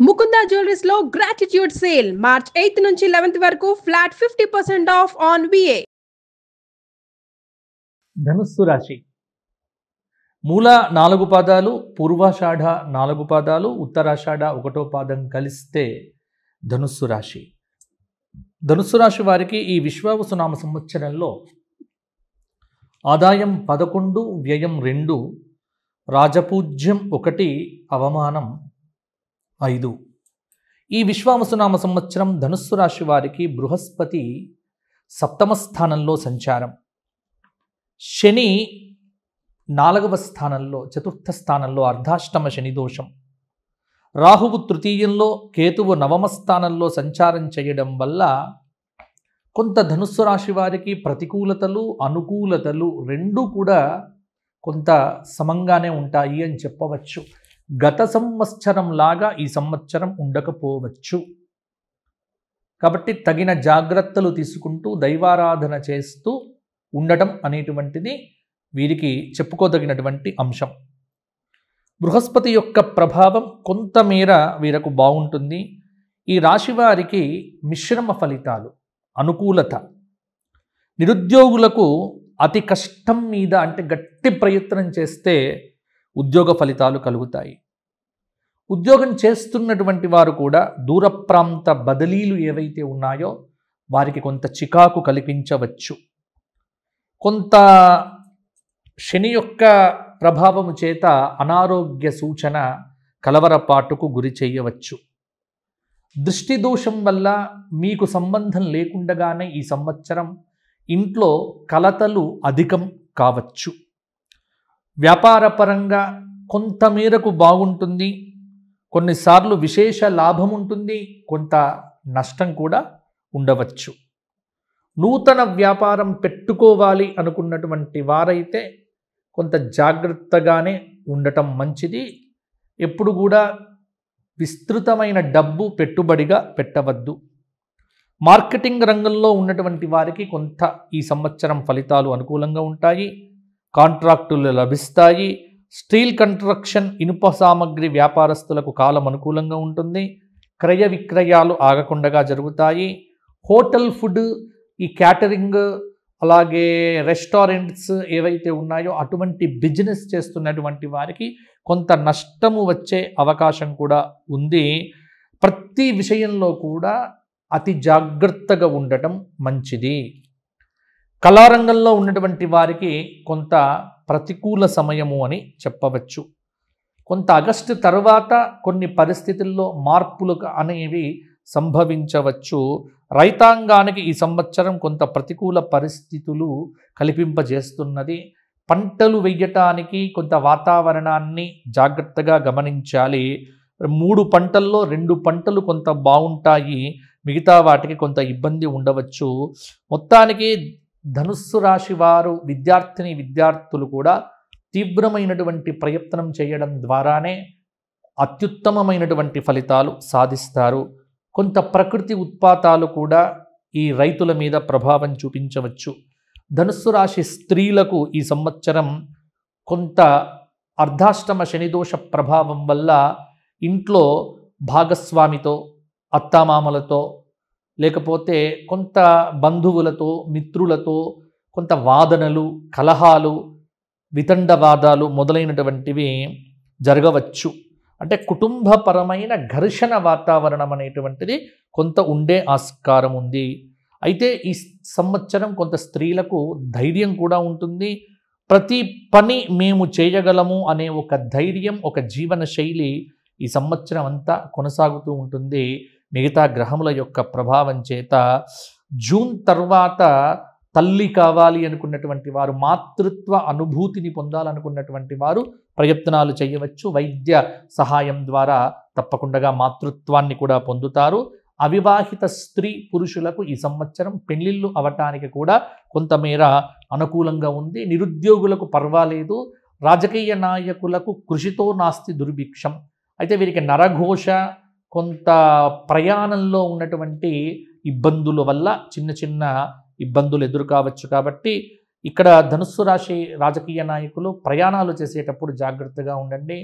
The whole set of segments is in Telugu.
ముకుందా జ్యువెలరీస్ లో గ్రాటిట్యూడ్ సేల్ మార్చ్ 8 నుంచి 11 వరకు ఫ్లాట్ 50% ఆఫ్ ఆన్ విఏ. ధనుస్సు రాశి మూల 4 పాదాలు, పూర్వాషాఢ 4 పాదాలు, ఉత్తరాషాఢ 1వ పాదం కలిస్తే ధనుస్సు రాశి. ధనుస్సు రాశి వారికి ఈ విశ్వావసునామ సంవత్సరంలో ఆదాయం 11, వ్యయం 2, రాజపూజ్యం 1, అవమానం 5. ఈ విశ్వావసునామ సంవత్సరం ధనుస్సు రాశి వారికి బృహస్పతి 7వ స్థానంలో సంచారం, శని 4వ స్థానంలో 4థ స్థానంలో అర్ధాష్టమ శని దోషం, రాహువు 3యంలో, కేతువు 9వ స్థానంలో సంచారం చేయడం వల్ల కొంత ధనుస్సు రాశి వారికి ప్రతికూలతలు అనుకూలతలు రెండూ కూడా కొంత సమంగానే ఉంటాయి అని చెప్పవచ్చు. గత సంవత్సరం లాగా ఈ సంవత్సరం ఉండకపోవచ్చు. కాబట్టి తగిన జాగ్రత్తలు తీసుకుంటూ దైవారాధన చేస్తూ ఉండటం అనేటువంటిది వీరికి చెప్పుకోదగినటువంటి అంశం. బృహస్పతి యొక్క ప్రభావం కొంతమేర వీరకు బాగుంటుంది. ఈ రాశి వారికి మిశ్రమ ఫలితాలు, అనుకూలత. నిరుద్యోగులకు అతి కష్టం మీద అంటే గట్టి ప్రయత్నం చేస్తే ఉద్యోగ ఫలితాలు కలుగుతాయి. ఉద్యోగం చేస్తున్నటువంటి వారు కూడా దూర ప్రాంత బదిలీలు ఏవైతే ఉన్నాయో వారికి కొంత చికాకు కల్పించవచ్చు. కొంత శని యొక్క ప్రభావము చేత అనారోగ్య సూచన, కలవరపాటుకు గురి చేయవచ్చు. దృష్టి దోషం వల్ల మీకు సంబంధం లేకుండగానే ఈ సంవత్సరం ఇంట్లో కలతలు అధికం కావచ్చు. వ్యాపారపరంగా కొంతమేరకు బాగుంటుంది. కొన్నిసార్లు విశేష లాభం ఉంటుంది, కొంత నష్టం కూడా ఉండవచ్చు. నూతన వ్యాపారం పెట్టుకోవాలి అనుకున్నటువంటి వారైతే కొంత జాగ్రత్తగానే ఉండటం మంచిది. ఎప్పుడు కూడా విస్తృతమైన డబ్బు పెట్టుబడిగా పెట్టవద్దు. మార్కెటింగ్ రంగంలో ఉన్నటువంటి వారికి కొంత ఈ సంవత్సరం ఫలితాలు అనుకూలంగా ఉంటాయి. కాంట్రాక్టులు లభిస్తాయి. స్టీల్ కన్స్ట్రక్షన్, ఇనుప సామగ్రి వ్యాపారస్తులకు కాలం అనుకూలంగా ఉంటుంది. క్రయ విక్రయాలు ఆగకుండా జరుగుతాయి. హోటల్ ఫుడ్, ఈ క్యాటరింగ్, అలాగే రెస్టారెంట్స్ ఏవైతే ఉన్నాయో అటువంటి బిజినెస్ చేస్తున్నటువంటి వారికి కొంత నష్టము వచ్చే అవకాశం కూడా ఉంది. ప్రతి విషయంలో కూడా అతి జాగ్రత్తగా ఉండటం మంచిది. కళారంగంలో ఉన్నటువంటి వారికి కొంత ప్రతికూల సమయము అని చెప్పవచ్చు. కొంత ఆగస్టు తర్వాత కొన్ని పరిస్థితుల్లో మార్పులు అనేవి సంభవించవచ్చు. రైతాంగానికి ఈ సంవత్సరం కొంత ప్రతికూల పరిస్థితులు కల్పింపజేస్తున్నది. పంటలు వేయటానికి కొంత వాతావరణాన్ని జాగ్రత్తగా గమనించాలి. 3 పంటల్లో 2 పంటలు కొంత బాగుంటాయి, మిగతా వాటికి కొంత ఇబ్బంది ఉండవచ్చు. మొత్తానికి ధనుస్సు రాశి వారు విద్యార్థులు కూడా తీవ్రమైనటువంటి ప్రయత్నం చేయడం ద్వారానే అత్యుత్తమమైనటువంటి ఫలితాలు సాధిస్తారు. కొంత ప్రకృతి ఉత్పాతాలు కూడా ఈ రైతుల మీద ప్రభావం చూపించవచ్చు. ధనుస్సు రాశి స్త్రీలకు ఈ సంవత్సరం కొంత అర్ధాష్టమ శనిదోష ప్రభావం వల్ల ఇంట్లో భాగస్వామితో, అత్తామామలతో, లేకపోతే కొంత బంధువులతో, మిత్రులతో కొంత వాదనలు, కలహాలు, వితండవాదాలు మొదలైనటువంటివి జరగవచ్చు. అంటే కుటుంబపరమైన ఘర్షణ వాతావరణం అనేటువంటిది కొంత ఉండే ఆస్కారం ఉంది. అయితే ఈ సంవత్సరం కొంత స్త్రీలకు ధైర్యం కూడా ఉంటుంది. ప్రతి పని మేము చేయగలము అనే ఒక ధైర్యం, ఒక జీవన శైలి ఈ సంవత్సరం అంతా కొనసాగుతూ ఉంటుంది. మిగతా గ్రహముల యొక్క ప్రభావం చేత జూన్ తర్వాత తల్లి కావాలి అనుకున్నటువంటి వారు, మాతృత్వ అనుభూతిని పొందాలనుకున్నటువంటి వారు ప్రయత్నాలు చేయవచ్చు. వైద్య సహాయం ద్వారా తప్పకుండా మాతృత్వాన్ని కూడా పొందుతారు. అవివాహిత స్త్రీ పురుషులకు ఈ సంవత్సరం పెళ్లిళ్ళు అవటానికి కూడా కొంతమేర అనుకూలంగా ఉంది. నిరుద్యోగులకు పర్వాలేదు. రాజకీయ నాయకులకు కృషితో నాస్తి దుర్భిక్షం. అయితే వీరికి నరఘోష, కొంత ప్రయాణంలో ఉన్నటువంటి ఇబ్బందుల వల్ల చిన్న ఇబ్బందులు ఎదురు కావచ్చు. కాబట్టి ఇక్కడ ధనుస్సు రాశి రాజకీయ నాయకులు ప్రయాణాలు చేసేటప్పుడు జాగ్రత్తగా ఉండండి.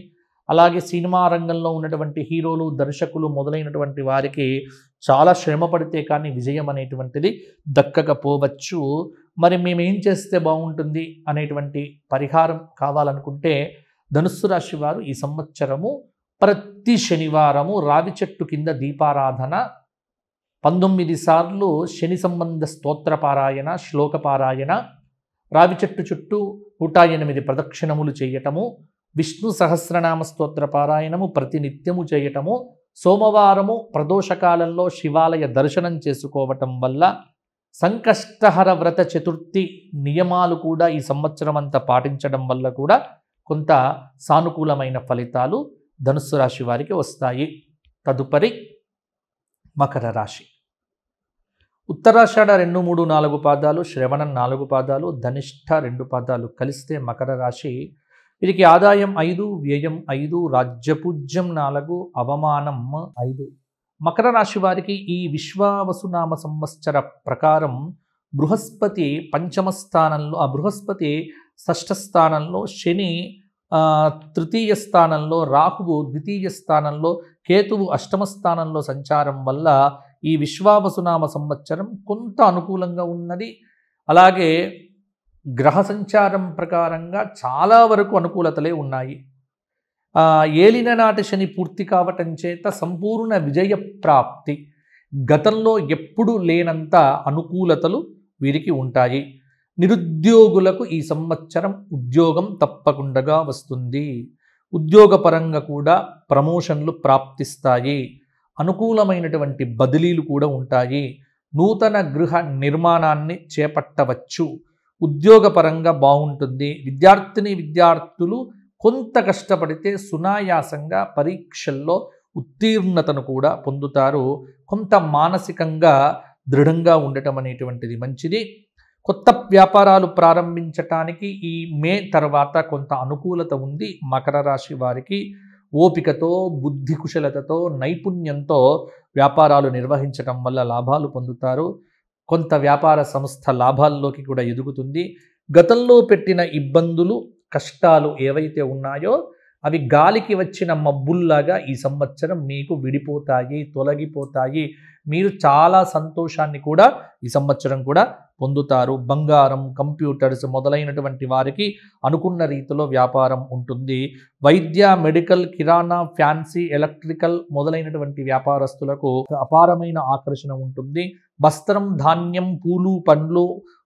అలాగే సినిమా రంగంలో ఉన్నటువంటి హీరోలు, దర్శకులు మొదలైనటువంటి వారికి చాలా శ్రమ పడితే కానీ విజయం అనేటువంటిది దక్కకపోవచ్చు. మరి మేము ఏం చేస్తే బాగుంటుంది అనేటువంటి పరిహారం కావాలనుకుంటే ధనుస్సు రాశి వారు ఈ సంవత్సరము ప్రతి శనివారము రావి చెట్టు కింద దీపారాధన, 19 సార్లు శని సంబంధ స్తోత్ర పారాయణ, శ్లోక పారాయణ, రావి చెట్టు చుట్టూ 108 ప్రదక్షిణములు చేయటము, విష్ణు సహస్రనామ స్తోత్ర పారాయణము ప్రతినిత్యము చేయటము, సోమవారము ప్రదోషకాలంలో శివాలయ దర్శనం చేసుకోవటం వల్ల, సంకష్టహర వ్రత చతుర్థి నియమాలు కూడా ఈ సంవత్సరం అంతా పాటించడం వల్ల కూడా కొంత సానుకూలమైన ఫలితాలు ధనుస్సు రాశి వారికి వస్తాయి. తదుపరి మకర రాశి. ఉత్తరాషాఢ 2, 3, 4 పాదాలు, శ్రవణం 4 పాదాలు, ధనిష్ఠ 2 పాదాలు కలిస్తే మకర రాశి. వీరికి ఆదాయం 5, వ్యయం 5, రాజ్యపూజ్యం 4, అవమానం 5. మకర రాశి వారికి ఈ విశ్వావసునామ సంవత్సర ప్రకారం బృహస్పతి పంచమ స్థానంలో, ఆ బృహస్పతి షష్ఠ స్థానంలో, శని తృతీయ స్థానంలో, రాహువు ద్వితీయ స్థానంలో, కేతువు అష్టమ స్థానంలో సంచారం వల్ల ఈ విశ్వావసునామ సంవత్సరం కొంత అనుకూలంగా ఉన్నది. అలాగే గ్రహ సంచారం ప్రకారంగా చాలా వరకు అనుకూలతలే ఉన్నాయి. ఏలిన నాటి శని పూర్తి కావటం చేత సంపూర్ణ విజయ ప్రాప్తి, గతంలో ఎప్పుడు లేనంత అనుకూలతలు వీరికి ఉంటాయి. నిరుద్యోగులకు ఈ సంవత్సరం ఉద్యోగం తప్పకుండా వస్తుంది. ఉద్యోగపరంగా కూడా ప్రమోషన్లు ప్రాప్తిస్తాయి. అనుకూలమైనటువంటి బదిలీలు కూడా ఉంటాయి. నూతన గృహ నిర్మాణాన్ని చేపట్టవచ్చు. ఉద్యోగపరంగా బాగుంటుంది. విద్యార్థులు కొంత కష్టపడితే సునాయాసంగా పరీక్షల్లో ఉత్తీర్ణతను కూడా పొందుతారు. కొంత మానసికంగా దృఢంగా ఉండటం అనేటువంటిది మంచిది. కొత్త వ్యాపారాలు ప్రారంభించటానికి ఈ మే తర్వాత కొంత అనుకూలత ఉంది. మకర రాశి వారికి ఓపికతో, బుద్ధి కుశలతతో, నైపుణ్యంతో వ్యాపారాలు నిర్వహించటం వల్ల లాభాలు పొందుతారు. కొంత వ్యాపార సంస్థ లాభాల్లోకి కూడా ఎదుగుతుంది. గతంలో పెట్టిన ఇబ్బందులు, కష్టాలు ఏవైతే ఉన్నాయో అవి గాలికి వచ్చిన మబ్బుల్లాగా ఈ సంవత్సరం మీకు విడిపోతాయి, తొలగిపోతాయి. మీరు చాలా సంతోషాన్ని కూడా ఈ సంవత్సరం కూడా పొందుతారు. బంగారం, కంప్యూటర్స్ మొదలైనటువంటి వారికి అనుకున్న రీతిలో వ్యాపారం ఉంటుంది. వైద్య, మెడికల్, కిరాణా, ఫ్యాన్సీ, ఎలక్ట్రికల్ మొదలైనటువంటి వ్యాపారస్తులకు అపారమైన ఆకర్షణ ఉంటుంది. వస్త్రం, ధాన్యం, పూలు, పండ్లు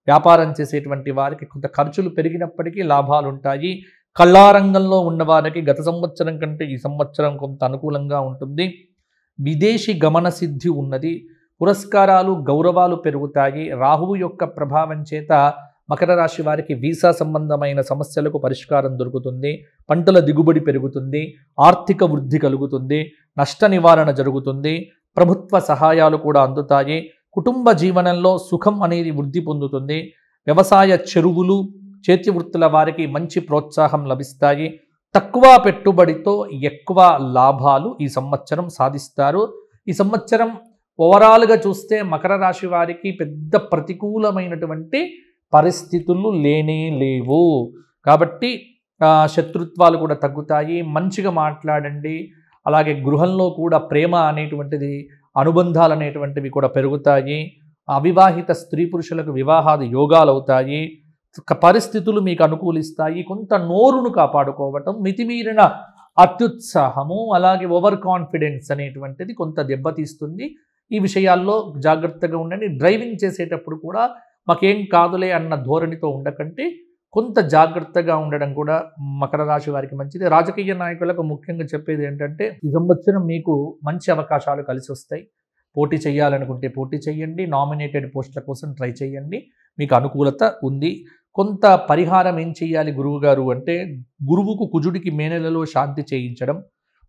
వ్యాపారం చేసేటువంటి వారికి కొంత ఖర్చులు పెరిగినప్పటికీ లాభాలు ఉంటాయి. కళారంగంలో ఉన్నవారికి గత సంవత్సరం కంటే ఈ సంవత్సరం కొంత అనుకూలంగా ఉంటుంది. విదేశీ గమన సిద్ధి ఉన్నది. పురస్కారాలు, గౌరవాలు పెరుగుతాయి. రాహువు యొక్క ప్రభావం చేత మకర రాశి వారికి వీసా సంబంధమైన సమస్యలకు పరిష్కారం దొరుకుతుంది. పంటల దిగుబడి పెరుగుతుంది. ఆర్థిక వృద్ధి కలుగుతుంది. నష్ట నివారణ జరుగుతుంది. ప్రభుత్వ సహాయాలు కూడా అందుతాయి. కుటుంబ జీవనంలో సుఖం అనేది వృద్ధి పొందుతుంది. వ్యవసాయ చెరువులు, చేతి వృత్తుల వారికి మంచి ప్రోత్సాహం లభిస్తాయి. తక్కువ పెట్టుబడితో ఎక్కువ లాభాలు ఈ సంవత్సరం సాధిస్తారు. ఈ సంవత్సరం ఓవరాల్గా చూస్తే మకర రాశి వారికి పెద్ద ప్రతికూలమైనటువంటి పరిస్థితులు లేనే లేవు. కాబట్టి శత్రుత్వాలు కూడా తగ్గుతాయి. మంచిగా మాట్లాడండి. అలాగే గృహంలో కూడా ప్రేమ అనేటువంటిది, అనుబంధాలు అనేటువంటివి కూడా పెరుగుతాయి. అవివాహిత స్త్రీ పురుషులకు వివాహాది యోగాలు అవుతాయి. పరిస్థితులు మీకు అనుకూలిస్తాయి. కొంత నోరును కాపాడుకోవటం, మితిమీరిన అత్యుత్సాహము, అలాగే ఓవర్ కాన్ఫిడెన్స్ అనేటువంటిది కొంత దెబ్బతీస్తుంది. ఈ విషయాల్లో జాగ్రత్తగా ఉండండి. డ్రైవింగ్ చేసేటప్పుడు కూడా మాకేం కాదులే అన్న ధోరణితో ఉండకంటే కొంత జాగ్రత్తగా ఉండడం కూడా మకర రాశి వారికి మంచిది. రాజకీయ నాయకులకు ముఖ్యంగా చెప్పేది ఏంటంటే ఈ సంవత్సరం మీకు మంచి అవకాశాలు కలిసి వస్తాయి. పోటీ చేయాలనుకుంటే పోటీ చేయండి. నామినేటెడ్ పోస్టుల కోసం ట్రై చేయండి. మీకు అనుకూలత ఉంది. కొంత పరిహారం ఏం చేయాలి గురువు గారు అంటే, గురువుకు కుజుడికి మే నెలలో శాంతి చేయించడం,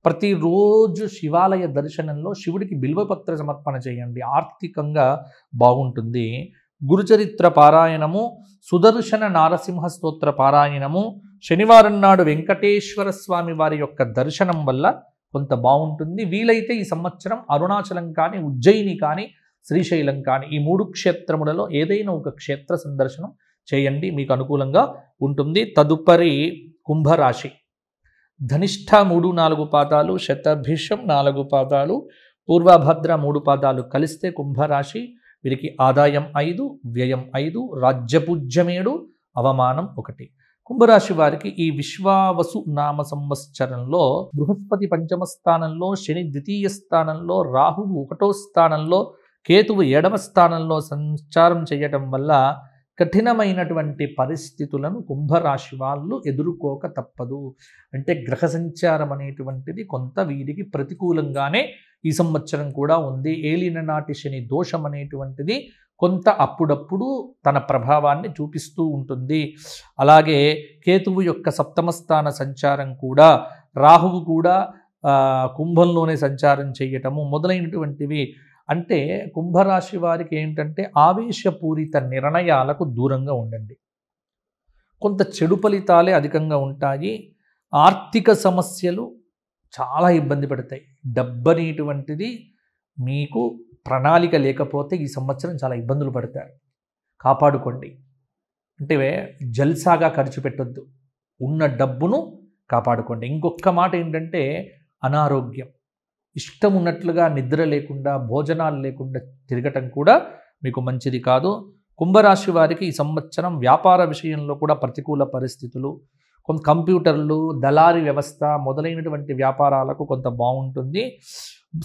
ప్రతిరోజు శివాలయ దర్శనంలో శివుడికి బిల్వపత్ర సమర్పణ చేయండి. ఆర్థికంగా బాగుంటుంది. గురుచరిత్ర పారాయణము, సుదర్శన నారసింహ స్తోత్ర పారాయణము, శనివారం నాడు వెంకటేశ్వర స్వామి వారి యొక్క దర్శనం వల్ల కొంత బాగుంటుంది. వీలైతే ఈ సంవత్సరం అరుణాచలం కానీ, ఉజ్జయిని కానీ, శ్రీశైలం కానీ ఈ 3 క్షేత్రములలో ఏదైనా ఒక క్షేత్ర సందర్శనం చేయండి. మీకు అనుకూలంగా ఉంటుంది. తదుపరి కుంభరాశి. ధనిష్ఠ 3-4 పాదాలు, శతభిషం 4 పాదాలు, పూర్వభద్ర 3 పాదాలు కలిస్తే కుంభరాశి. వీరికి ఆదాయం 5, వ్యయం 5, రాజ్యపూజ్యం 7, అవమానం 1. కుంభరాశి వారికి ఈ విశ్వావసు నామ సంవత్సరంలో బృహస్పతి 5వ స్థానంలో, శని 2వ స్థానంలో, రాహువు 1వ స్థానంలో, కేతువు 7వ స్థానంలో సంచారం చేయటం వల్ల కఠినమైనటువంటి పరిస్థితులను కుంభరాశి వాళ్ళు ఎదుర్కోక తప్పదు. అంటే గ్రహ సంచారం అనేటువంటిది కొంత వీరికి ప్రతికూలంగానే ఈ సంవత్సరం కూడా ఉంది. ఏలిన నాటి శని దోషం అనేటువంటిది కొంత అప్పుడప్పుడు తన ప్రభావాన్ని చూపిస్తూ ఉంటుంది. అలాగే కేతువు యొక్క 7వ స్థాన సంచారం కూడా, రాహువు కూడా కుంభంలోనే సంచారం చేయటము మొదలైనటువంటివి. అంటే కుంభరాశి వారికి ఏంటంటే ఆవేశపూరిత నిర్ణయాలకు దూరంగా ఉండండి. కొంత చెడు ఫలితాలే అధికంగా ఉంటాయి. ఆర్థిక సమస్యలు చాలా ఇబ్బంది పడతాయి. డబ్బు అనేటువంటిది మీకు ప్రణాళిక లేకపోతే ఈ సంవత్సరం చాలా ఇబ్బందులు పడతారు. కాపాడుకోండి. అంటే జల్సాగా ఖర్చు పెట్టొద్దు. ఉన్న డబ్బును కాపాడుకోండి. ఇంకొక మాట ఏంటంటే అనారోగ్యం. ఇష్టం ఉన్నట్లుగా నిద్ర లేకుండా, భోజనాలు లేకుండా తిరగటం కూడా మీకు మంచిది కాదు. కుంభరాశి వారికి ఈ సంవత్సరం వ్యాపార విషయంలో కూడా ప్రతికూల పరిస్థితులు, కొంత కంప్యూటర్లు, దళారీ వ్యవస్థ మొదలైనటువంటి వ్యాపారాలకు కొంత బాగుంటుంది.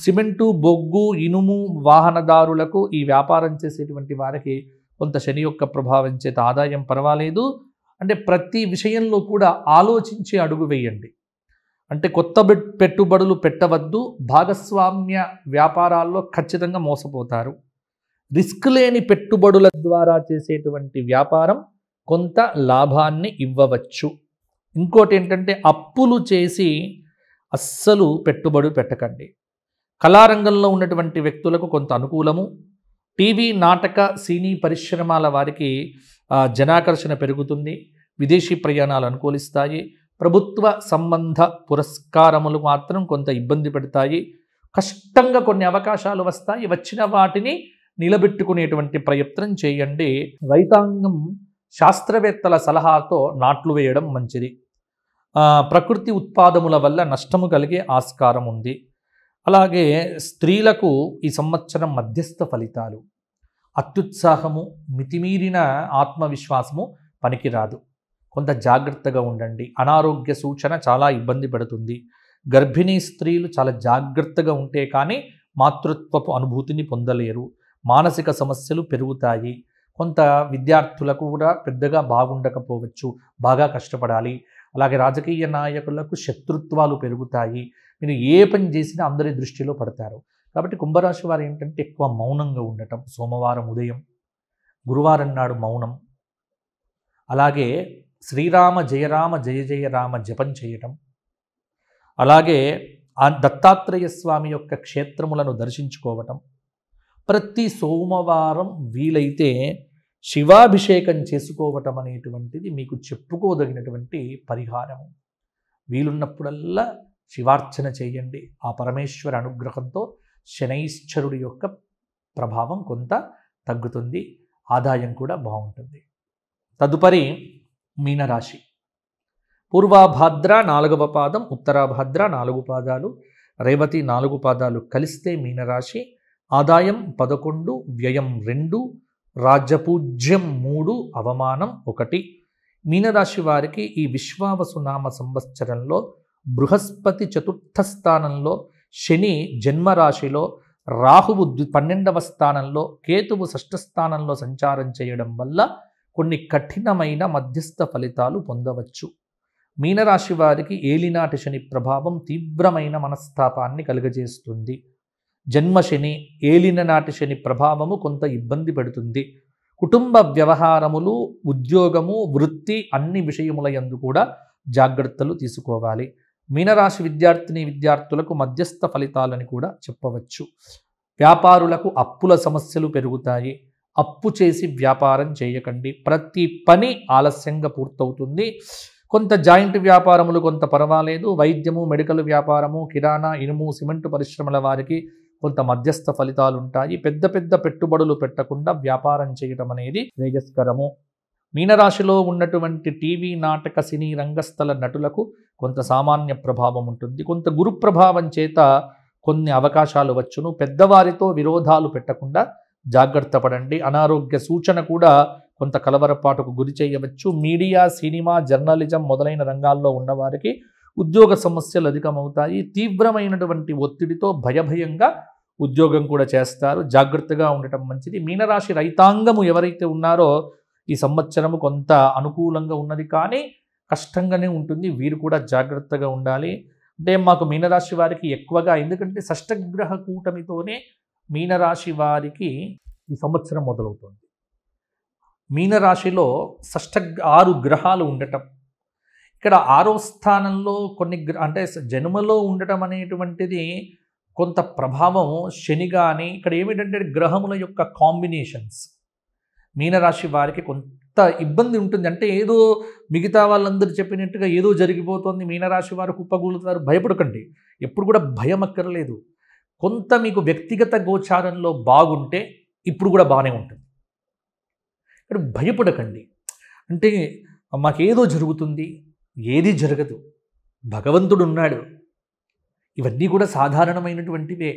సిమెంటు, బొగ్గు, ఇనుము వాహనదారులకు, ఈ వ్యాపారం చేసేటువంటి వారికి కొంత శని యొక్క ప్రభావం చేత ఆదాయం పర్వాలేదు. అంటే ప్రతి విషయంలో కూడా ఆలోచించి అడుగు వేయండి. అంటే కొత్త పెట్టుబడులు పెట్టవద్దు. భాగస్వామ్య వ్యాపారాల్లో ఖచ్చితంగా మోసపోతారు. రిస్క్ లేని పెట్టుబడుల ద్వారా చేసేటువంటి వ్యాపారం కొంత లాభాన్ని ఇవ్వవచ్చు. ఇంకోటి ఏంటంటే అప్పులు చేసి అస్సలు పెట్టుబడి పెట్టకండి. కళారంగంలో ఉన్నటువంటి వ్యక్తులకు కొంత అనుకూలము. టీవీ, నాటక, సినీ పరిశ్రమల వారికి జనాకర్షణ పెరుగుతుంది. విదేశీ ప్రయాణాలు అనుకూలిస్తాయి. ప్రభుత్వ సంబంధ పురస్కారములు మాత్రం కొంత ఇబ్బంది పెడతాయి. కష్టంగా కొన్ని అవకాశాలు వస్తాయి. వచ్చిన వాటిని నిలబెట్టుకునేటువంటి ప్రయత్నం చేయండి. రైతాంగం శాస్త్రవేత్తల సలహాతో నాట్లు వేయడం మంచిది. ప్రకృతి ఉత్పాదముల వల్ల నష్టము కలిగే ఆస్కారం ఉంది. అలాగే స్త్రీలకు ఈ సంవత్సరం మధ్యస్థ ఫలితాలు. అత్యుత్సాహము, మితిమీరిన ఆత్మవిశ్వాసము పనికిరాదు. కొంత జాగ్రత్తగా ఉండండి. అనారోగ్య సూచన చాలా ఇబ్బంది పడుతుంది. గర్భిణీ స్త్రీలు చాలా జాగ్రత్తగా ఉంటే కానీ మాతృత్వపు అనుభూతిని పొందలేరు. మానసిక సమస్యలు పెరుగుతాయి. కొంత విద్యార్థులకు కూడా పెద్దగా బాగుండకపోవచ్చు, బాగా కష్టపడాలి. అలాగే రాజకీయ నాయకులకు శత్రుత్వాలు పెరుగుతాయి. మీరు ఏ పని చేసినా అందరి దృష్టిలో పడతారు. కాబట్టి కుంభరాశి వారు ఏంటంటే ఎక్కువ మౌనంగా ఉండటం. సోమవారం ఉదయం, గురువారం నాడు మౌనం, అలాగే శ్రీరామ జయరామ జయ జయ రామ జపం చేయటం, అలాగే దత్తాత్రేయ స్వామి యొక్క క్షేత్రములను దర్శించుకోవటం, ప్రతి సోమవారం వీలైతే శివాభిషేకం చేసుకోవటం అనేటువంటిది మీకు చెప్పుకోదగినటువంటి పరిహారము. వీలున్నప్పుడల్లా శివార్చన చేయండి. ఆ పరమేశ్వర అనుగ్రహంతో శనైశ్చరుడి యొక్క ప్రభావం కొంత తగ్గుతుంది. ఆదాయం కూడా బాగుంటుంది. తదుపరి మీనరాశి. పూర్వాభాద్ర 4వ పాదం, ఉత్తరాభాద్ర 4 పాదాలు, రేవతి 4 పాదాలు కలిస్తే మీనరాశి. ఆదాయం 11, వ్యయం 2, రాజ్యపూజ్యం 3, అవమానం 1. మీనరాశి వారికి ఈ విశ్వావసునామ సంవత్సరంలో బృహస్పతి 4వ స్థానంలో, శని జన్మరాశిలో, రాహువు 12వ స్థానంలో, కేతువు 6వ స్థానంలో సంచారం చేయడం వల్ల కొన్ని కఠినమైన మధ్యస్థ ఫలితాలు పొందవచ్చు. మీనరాశి వారికి ఏలినాటి శని ప్రభావం తీవ్రమైన మనస్తాపాన్ని కలుగజేస్తుంది. జన్మశని, ఏలిన నాటి శని ప్రభావము కొంత ఇబ్బంది పెడుతుంది. కుటుంబ వ్యవహారములు, ఉద్యోగము, వృత్తి అన్ని విషయముల యందు కూడా జాగ్రత్తలు తీసుకోవాలి. మీనరాశి విద్యార్థులకు మధ్యస్థ ఫలితాలని కూడా చెప్పవచ్చు. వ్యాపారులకు అప్పుల సమస్యలు పెరుగుతాయి. అప్పు చేసి వ్యాపారం చేయకండి. ప్రతి పని ఆలస్యంగా పూర్తవుతుంది. కొంత జాయింట్ వ్యాపారములు కొంత పర్వాలేదు. వైద్యము, మెడికల్ వ్యాపారము, కిరాణా, ఇనుము, సిమెంటు పరిశ్రమల వారికి కొంత మధ్యస్థ ఫలితాలు ఉంటాయి. పెద్ద పెద్ద పెట్టుబడులు పెట్టకుండా వ్యాపారం చేయడం అనేది శ్రేయస్కరము. మీనరాశిలో ఉన్నటువంటి టీవీ నాటక సినీ రంగస్థల నటులకు కొంత సామాన్య ప్రభావం ఉంటుంది. కొంత గురు ప్రభావం చేత కొన్ని అవకాశాలు వచ్చును. పెద్దవారితో విరోధాలు పెట్టకుండా జాగ్రత్త పడండి. అనారోగ్య సూచన కూడా కొంత కలవరపాటుకు గురి చేయవచ్చు. మీడియా, సినిమా, జర్నలిజం మొదలైన రంగాల్లో ఉన్నవారికి ఉద్యోగ సమస్యలు అధికమవుతాయి. తీవ్రమైనటువంటి ఒత్తిడితో భయంగా ఉద్యోగం కూడా చేస్తారు. జాగ్రత్తగా ఉండటం మంచిది. మీనరాశి రైతాంగము ఎవరైతే ఉన్నారో ఈ సంవత్సరము కొంత అనుకూలంగా ఉన్నది, కానీ కష్టంగానే ఉంటుంది. వీరు కూడా జాగ్రత్తగా ఉండాలి. అంటే మాకు మీనరాశి వారికి ఎక్కువగా, ఎందుకంటే షష్టగ్రహ కూటమితోనే మీనరాశి వారికి ఈ సంవత్సరం మొదలవుతుంది. మీనరాశిలో 6 గ్రహాలు ఉండటం, ఇక్కడ 6వ స్థానంలో కొన్ని అంటే జన్మలో ఉండటం అనేటువంటిది కొంత ప్రభావం శని కానీ, ఇక్కడ ఏమిటంటే గ్రహముల యొక్క కాంబినేషన్స్ మీనరాశి వారికి కొంత ఇబ్బంది ఉంటుంది. అంటే ఏదో మిగతా వాళ్ళందరూ చెప్పినట్టుగా ఏదో జరిగిపోతుంది, మీనరాశి వారు కుప్పగూలుతారు, భయపడకండి. ఎప్పుడు కూడా భయం అక్కర్లేదు. కొంత మీకు వ్యక్తిగత గోచారంలో బాగుంటే ఇప్పుడు కూడా బాగానే ఉంటుంది. ఇక్కడ భయపడకండి. అంటే మాకేదో జరుగుతుంది, ఏది జరగదు, భగవంతుడు ఉన్నాడు, ఇవన్నీ కూడా సాధారణమైనటువంటివే.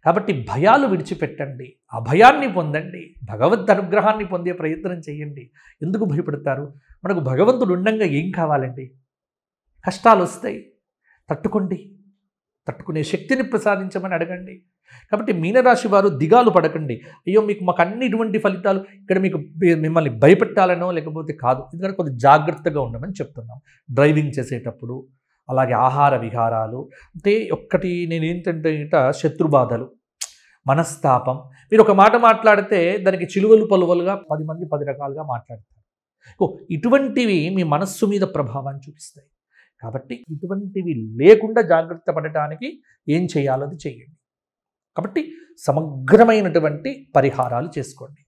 కాబట్టి భయాలు విడిచిపెట్టండి, అభయాన్ని పొందండి, భగవద్ అనుగ్రహాన్ని పొందే ప్రయత్నం చేయండి. ఎందుకు భయపడతారు? మనకు భగవంతుడు ఉండంగా ఏం కావాలండి? కష్టాలు వస్తాయి, తట్టుకోండి, తట్టుకునే శక్తిని ప్రసాదించమని అడగండి. కాబట్టి మీనరాశి వారు దిగాలు పడకండి. అయ్యో మాకు అన్ని ఇటువంటి ఫలితాలు, ఇక్కడ మీకు మిమ్మల్ని భయపెట్టాలనో లేకపోతే కాదు. ఎందుకంటే కొంచెం జాగ్రత్తగా ఉండమని చెప్తున్నాం. డ్రైవింగ్ చేసేటప్పుడు, అలాగే ఆహార విహారాలు, అంటే ఒక్కటి నేను ఏంటంటే శత్రుబాధలు, మనస్తాపం. మీరు ఒక మాట మాట్లాడితే దానికి చిలువలు పలువలుగా 10 మంది 10 రకాలుగా మాట్లాడతారు. ఇటువంటివి మీ మనస్సు మీద ప్రభావాన్ని చూపిస్తాయి. కాబట్టి ఇటువంటివి లేకుండా జాగ్రత్త పడటానికి ఏం చేయాలో అది చేయండి. కాబట్టి సమగ్రమైనటువంటి పరిహారాలు చేసుకోండి.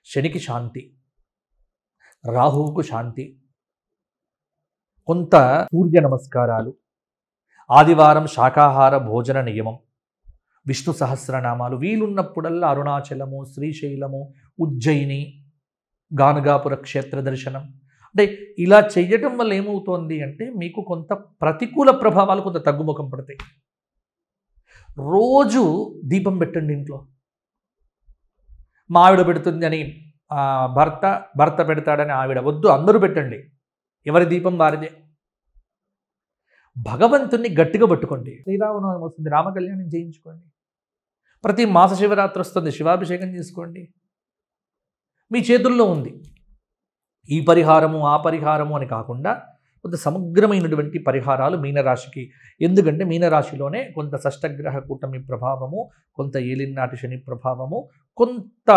శనికి శాంతి, రాహువుకు శాంతి, కొంత సూర్య నమస్కారాలు, ఆదివారం శాకాహార భోజన నియమం, విష్ణు సహస్రనామాలు, వీలున్నప్పుడల్లా అరుణాచలము, శ్రీశైలము, ఉజ్జయిని, గానగాపుర క్షేత్ర దర్శనం. అంటే ఇలా చెయ్యటం వల్ల ఏమవుతోంది అంటే మీకు కొంత ప్రతికూల ప్రభావాలు కొంత తగ్గుముఖం పడతాయి. రోజు దీపం పెట్టండి ఇంట్లో. మా ఆవిడ పెడుతుంది అని భర్త పెడతాడని ఆవిడ వద్దు, అందరూ పెట్టండి. ఎవరి దీపం వారిదే. భగవంతుణ్ణి గట్టిగా పట్టుకోండి. శ్రీరామనవమి వస్తుంది, రామకళ్యాణం చేయించుకోండి. ప్రతి మాస శివరాత్రి వస్తుంది, శివాభిషేకం చేసుకోండి. మీ చేతుల్లో ఉంది. ఈ పరిహారము ఆ పరిహారము అని కాకుండా కొంత సమగ్రమైనటువంటి పరిహారాలు మీనరాశికి. ఎందుకంటే మీనరాశిలోనే కొంత షష్టగ్రహ కూటమి ప్రభావము, కొంత ఏలినాటి శని ప్రభావము కొంత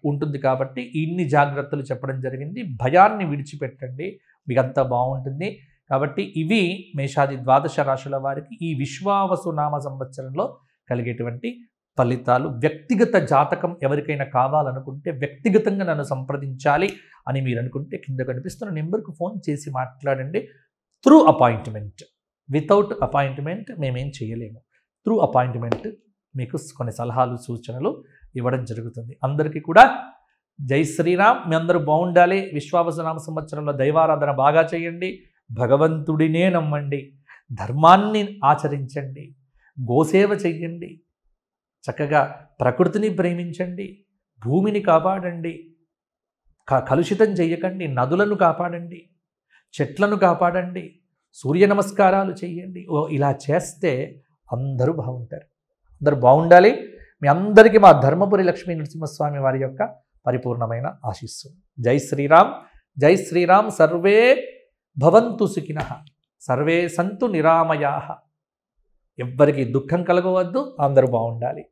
ఉంటుంది. కాబట్టి ఇన్ని జాగ్రత్తలు చెప్పడం జరిగింది. భయాన్ని విడిచిపెట్టండి, మీకు అంతా బాగుంటుంది. కాబట్టి ఇవి మేషాది 12 రాశుల వారికి ఈ విశ్వావసు నామ సంవత్సరంలో కలిగేటువంటి ఫలితాలు. వ్యక్తిగత జాతకం ఎవరికైనా కావాలనుకుంటే వ్యక్తిగతంగా నన్ను సంప్రదించాలి అని మీరు అనుకుంటే కింద కనిపిస్తున్న నెంబర్కు ఫోన్ చేసి మాట్లాడండి. త్రూ అపాయింట్మెంట్, వితౌట్ అపాయింట్మెంట్ మేమేం చేయలేము. త్రూ అపాయింట్మెంట్ మీకు కొన్ని సలహాలు సూచనలు ఇవ్వడం జరుగుతుంది. అందరికీ కూడా జై శ్రీరామ్. మీ అందరూ బాగుండాలి. విశ్వావసునామ సంవత్సరంలో దైవారాధన బాగా చేయండి, భగవంతుడినే నమ్మండి, ధర్మాన్ని ఆచరించండి, గోసేవ చెయ్యండి, చక్కగా ప్రకృతిని ప్రేమించండి, భూమిని కాపాడండి, కలుషితం చేయకండి, నదులను కాపాడండి, చెట్లను కాపాడండి, సూర్య నమస్కారాలు చేయండి. ఇలా చేస్తే అందరూ బాగుంటారు. అందరూ బాగుండాలి. మీ అందరికీ మా ధర్మపురి లక్ష్మీ నరసింహస్వామి వారి యొక్క పరిపూర్ణమైన ఆశీస్సులు. జై శ్రీరామ్, జై శ్రీరామ్. సర్వే భవంతు సుఖినః, సర్వే సంతు నిరామయాః. ఎవ్వరికి దుఃఖం కలగవద్దు, అందరూ బాగుండాలి.